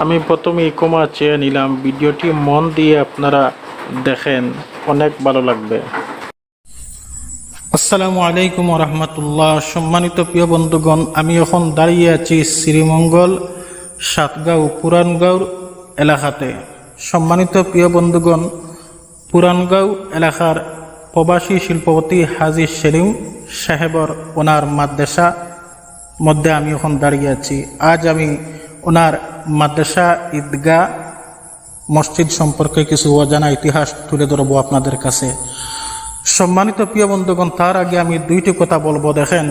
আমি প্রথমেই ক্ষমা চেয়ে নিলাম, ভিডিওটি মন দিয়ে আপনারা দেখেন, অনেক ভালো লাগবে। আসসালামু আলাইকুম রহমতুল্লাহ। সম্মানিত প্রিয় বন্ধুগণ, আমি এখন দাঁড়িয়ে আছি শ্রীমঙ্গল সাতগাঁও পুরানগাঁও এলাকাতে। সম্মানিত প্রিয় বন্ধুগণ, পুরানগাঁও এলাকার প্রবাসী শিল্পপতি হাজী সেলিম সাহেবর ওনার মাদ্রাসা মধ্যে আমি এখন দাঁড়িয়ে আছি। আজ আমি ওনার মাদ্রাসা, ঈদগাহ, মসজিদ সম্পর্কে কিছু অজানা ইতিহাস তুলে ধরবো আপনাদের কাছে। সম্মানিত প্রিয় বন্ধুগণ, তার আগে আমি দুইটি কথা বলবো। দেখেন,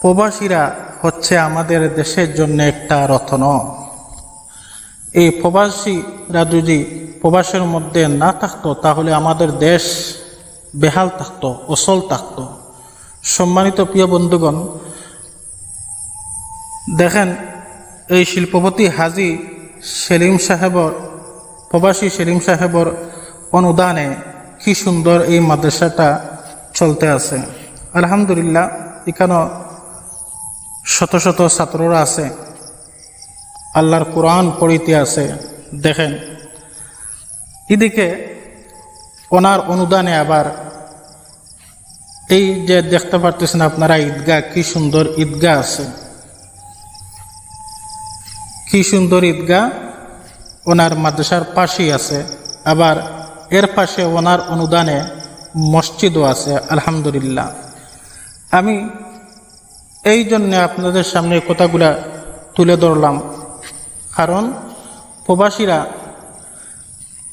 প্রবাসীরা হচ্ছে আমাদের দেশের জন্য একটা রত্ন। এই প্রবাসীরা যদি প্রবাসের মধ্যে না থাকতো তাহলে আমাদের দেশ বেহাল থাকতো, অচল থাকতো। সম্মানিত প্রিয় বন্ধুগণ, দেখেন, এই শিল্পপতি হাজী সেলিম সাহেবর, প্রবাসী সেলিম সাহেবর অনুদানে কি সুন্দর এই মাদ্রাসাটা চলতে আছে। আলহামদুলিল্লাহ, এখানে শত শত ছাত্ররা আছে, আল্লাহর কোরআন পড়িতে আছে। দেখেন, এদিকে ওনার অনুদানে আবার এই যে দেখতে পারতেছেন আপনারা ঈদগাহ, কি সুন্দর ঈদগাহ আছে, কি সুন্দর ঈদগাহ ওনার মাদ্রাসার পাশেই আছে। আবার এর পাশে ওনার অনুদানে মসজিদও আছে। আলহামদুলিল্লাহ, আমি এই জন্যে আপনাদের সামনে কথাগুলা তুলে ধরলাম, কারণ প্রবাসীরা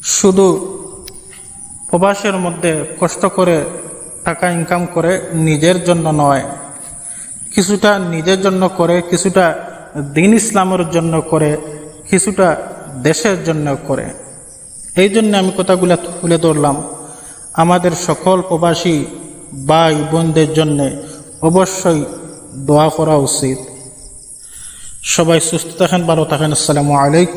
শুধু প্রবাসের মধ্যে কষ্ট করে টাকা ইনকাম করে নিজের জন্য নয়, কিছুটা নিজের জন্য করে, কিছুটা দ্বীন ইসলামের জন্য করে, কিছুটা দেশের জন্য করে। এই জন্য আমি কথাগুলো তুলে ধরলাম। আমাদের সকল প্রবাসী ভাই বোনদের জন্য অবশ্যই দোয়া করা উচিত। সবাই সুস্থ থাকেন, ভালো থাকেন। আসসালামু আলাইকুম।